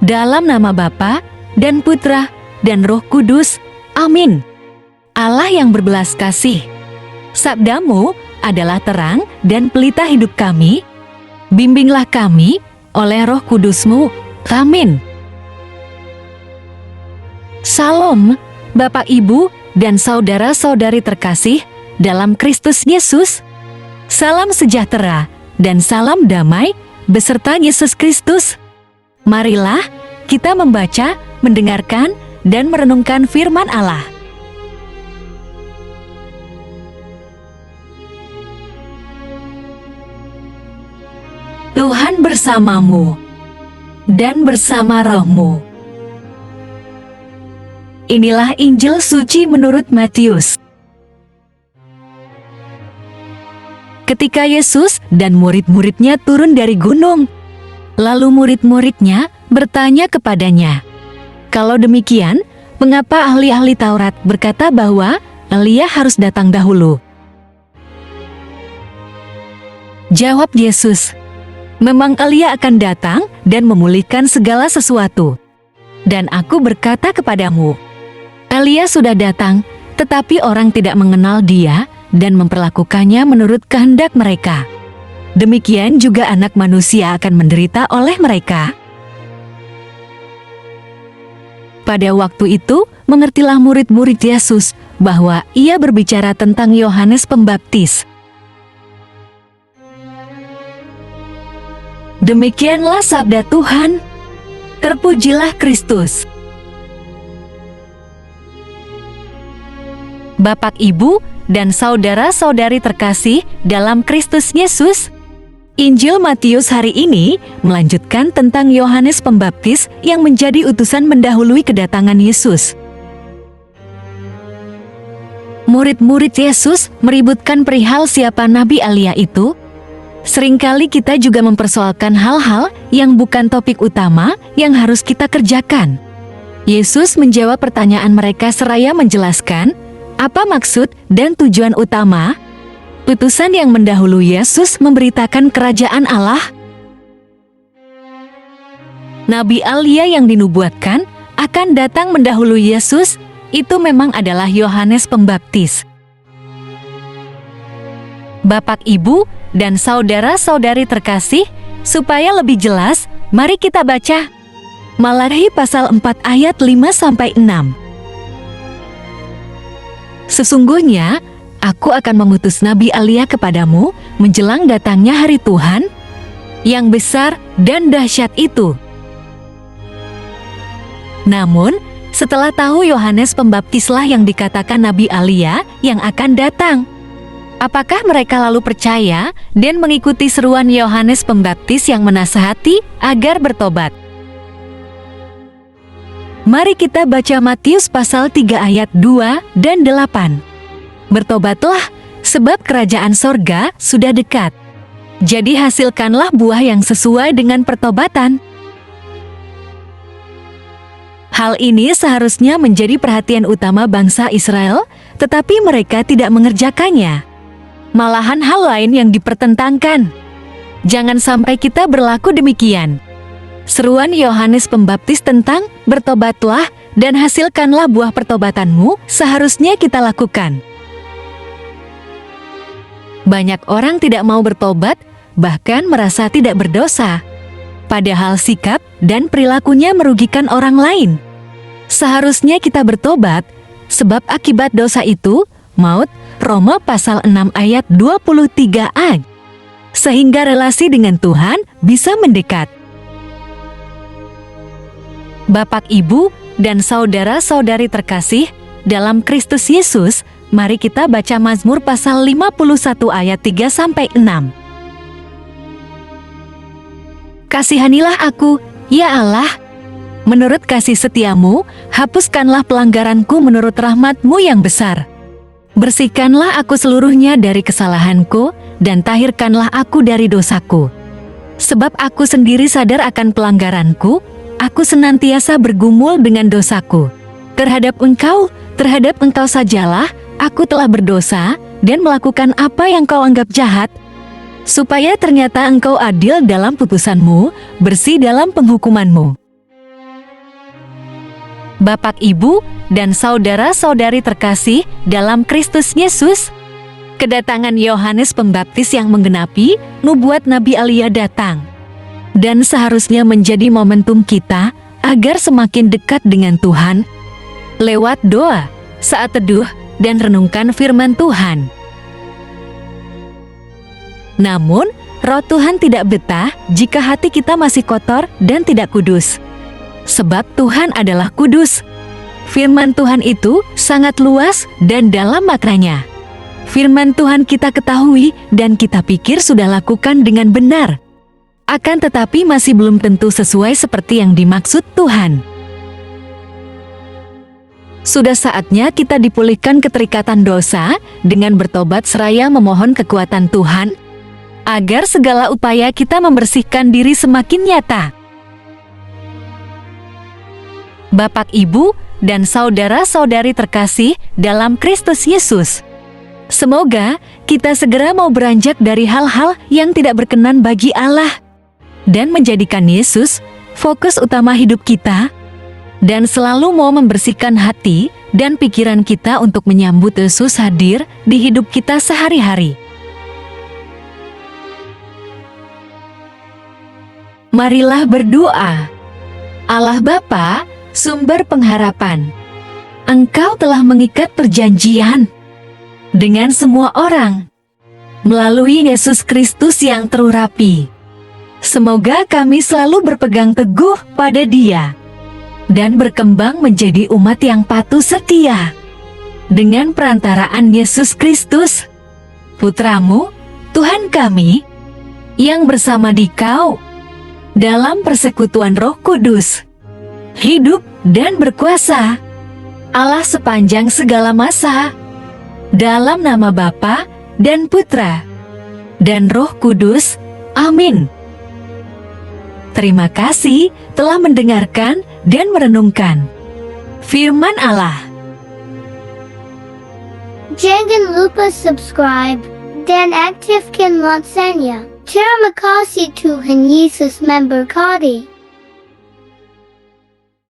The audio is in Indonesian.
Dalam nama Bapa dan Putra dan Roh Kudus. Amin. Allah yang berbelas kasih, sabda-Mu adalah terang dan pelita hidup kami. Bimbinglah kami oleh Roh Kudus-Mu. Amin. Salam, Bapak, Ibu, dan saudara-saudari terkasih dalam Kristus Yesus. Salam sejahtera dan salam damai beserta Yesus Kristus. Marilah kita membaca, mendengarkan, dan merenungkan firman Allah. Tuhan bersamamu dan bersama rohmu. Inilah Injil suci menurut Matius. Ketika Yesus dan murid-muridnya turun dari gunung, lalu murid-muridnya bertanya kepadanya, "Kalau demikian, mengapa ahli-ahli Taurat berkata bahwa Elia harus datang dahulu?" Jawab Yesus, "Memang Elia akan datang dan memulihkan segala sesuatu. Dan aku berkata kepadamu, Elia sudah datang, tetapi orang tidak mengenal dia dan memperlakukannya menurut kehendak mereka. Demikian juga Anak Manusia akan menderita oleh mereka." Pada waktu itu, mengertilah murid-murid Yesus bahwa ia berbicara tentang Yohanes Pembaptis. Demikianlah sabda Tuhan. Terpujilah Kristus. Bapak, Ibu, dan saudara-saudari terkasih dalam Kristus Yesus, Injil Matius hari ini melanjutkan tentang Yohanes Pembaptis yang menjadi utusan mendahului kedatangan Yesus. Murid-murid Yesus meributkan perihal siapa Nabi Elia itu. Seringkali kita juga mempersoalkan hal-hal yang bukan topik utama yang harus kita kerjakan. Yesus menjawab pertanyaan mereka seraya menjelaskan apa maksud dan tujuan utama utusan yang mendahului Yesus memberitakan kerajaan Allah. Nabi Elia yang dinubuatkan akan datang mendahului Yesus itu memang adalah Yohanes Pembaptis. Bapak, Ibu, dan saudara-saudari terkasih, supaya lebih jelas, mari kita baca Malachi pasal 4 ayat 5-6. "Sesungguhnya, aku akan mengutus Nabi Elia kepadamu menjelang datangnya hari Tuhan yang besar dan dahsyat itu." Namun, setelah tahu Yohanes Pembaptislah yang dikatakan Nabi Elia yang akan datang, apakah mereka lalu percaya dan mengikuti seruan Yohanes Pembaptis yang menasihati agar bertobat? Mari kita baca Matius pasal 3 ayat 2 dan 8. "Bertobatlah, sebab kerajaan sorga sudah dekat. Jadi hasilkanlah buah yang sesuai dengan pertobatan." Hal ini seharusnya menjadi perhatian utama bangsa Israel, tetapi mereka tidak mengerjakannya. Malahan hal lain yang dipertentangkan. Jangan sampai kita berlaku demikian. Seruan Yohanes Pembaptis tentang bertobatlah dan hasilkanlah buah pertobatanmu seharusnya kita lakukan. Banyak orang tidak mau bertobat, bahkan merasa tidak berdosa. Padahal sikap dan perilakunya merugikan orang lain. Seharusnya kita bertobat, sebab akibat dosa itu maut, Roma pasal 6 ayat 23a. Sehingga relasi dengan Tuhan bisa mendekat. Bapak, Ibu, dan saudara-saudari terkasih dalam Kristus Yesus, mari kita baca Mazmur pasal 51 ayat 3-6. "Kasihanilah aku, ya Allah. Menurut kasih setiamu, hapuskanlah pelanggaranku menurut rahmat-Mu yang besar. Bersihkanlah aku seluruhnya dari kesalahanku, dan tahirkanlah aku dari dosaku. Sebab aku sendiri sadar akan pelanggaranku, aku senantiasa bergumul dengan dosaku. Terhadap Engkau sajalah, aku telah berdosa dan melakukan apa yang Kau anggap jahat, supaya ternyata Engkau adil dalam putusan-Mu, bersih dalam penghukuman-Mu. Bapak, Ibu, dan saudara-saudari terkasih dalam Kristus Yesus, kedatangan Yohanes Pembaptis yang menggenapi nubuat Nabi Elia datang. Dan seharusnya menjadi momentum kita agar semakin dekat dengan Tuhan lewat doa, saat teduh, dan renungkan firman Tuhan. Namun, Roh Tuhan tidak betah jika hati kita masih kotor dan tidak kudus. Sebab Tuhan adalah kudus. Firman Tuhan itu sangat luas dan dalam maknanya. Firman Tuhan kita ketahui dan kita pikir sudah lakukan dengan benar. Akan tetapi masih belum tentu sesuai seperti yang dimaksud Tuhan. Sudah saatnya kita dipulihkan keterikatan dosa dengan bertobat seraya memohon kekuatan Tuhan, agar segala upaya kita membersihkan diri semakin nyata. Bapak, Ibu, dan saudara-saudari terkasih dalam Kristus Yesus, semoga kita segera mau beranjak dari hal-hal yang tidak berkenan bagi Allah dan menjadikan Yesus fokus utama hidup kita, dan selalu mau membersihkan hati dan pikiran kita untuk menyambut Yesus hadir di hidup kita sehari-hari. Marilah berdoa. Allah Bapa, sumber pengharapan, Engkau telah mengikat perjanjian dengan semua orang melalui Yesus Kristus yang terurapi. Semoga kami selalu berpegang teguh pada Dia dan berkembang menjadi umat yang patuh setia dengan perantaraan Yesus Kristus, Putra-Mu, Tuhan kami, yang bersama Dikau dalam persekutuan Roh Kudus, hidup dan berkuasa, Allah sepanjang segala masa. Dalam nama Bapa dan Putra dan Roh Kudus. Amin. Terima kasih telah mendengarkan dan merenungkan firman Allah. Jangan lupa subscribe dan aktifkan loncengnya. Terima kasih Tuhan Yesus memberkati.